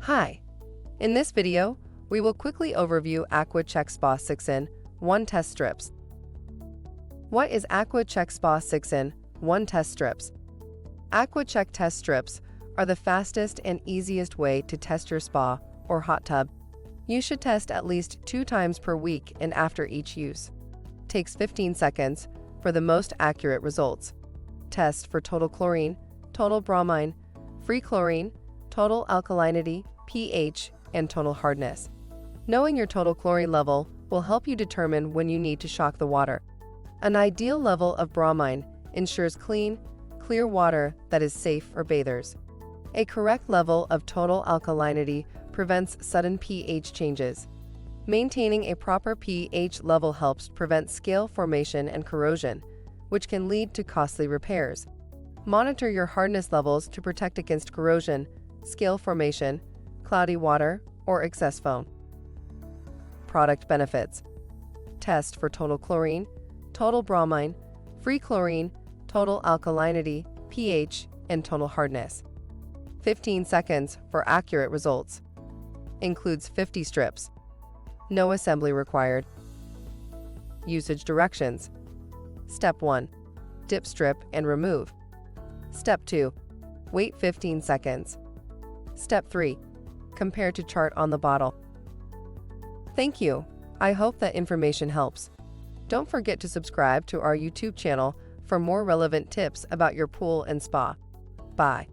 Hi! In this video, we will quickly overview AquaChek Spa 6-in-1 Test Strips. What is AquaChek Spa 6-in-1 Test Strips? AquaChek Test Strips are the fastest and easiest way to test your spa or hot tub. You should test at least 2 times per week and after each use. Takes 15 seconds for the most accurate results. Test for total chlorine, total bromine, free chlorine, total alkalinity, pH, and total hardness. Knowing your total chlorine level will help you determine when you need to shock the water. An ideal level of bromine ensures clean, clear water that is safe for bathers. A correct level of total alkalinity prevents sudden pH changes. Maintaining a proper pH level helps prevent scale formation and corrosion, which can lead to costly repairs. Monitor your hardness levels to protect against corrosion, scale formation, cloudy water, or excess foam. Product benefits. Test for total chlorine, total bromine, free chlorine, total alkalinity, pH, and total hardness. 15 seconds for accurate results. Includes 50 strips. No assembly required. Usage directions. Step 1. Dip strip and remove. Step 2. Wait 15 seconds. Step 3. Compare to chart on the bottle. Thank you. I hope that information helps. Don't forget to subscribe to our YouTube channel for more relevant tips about your pool and spa. Bye.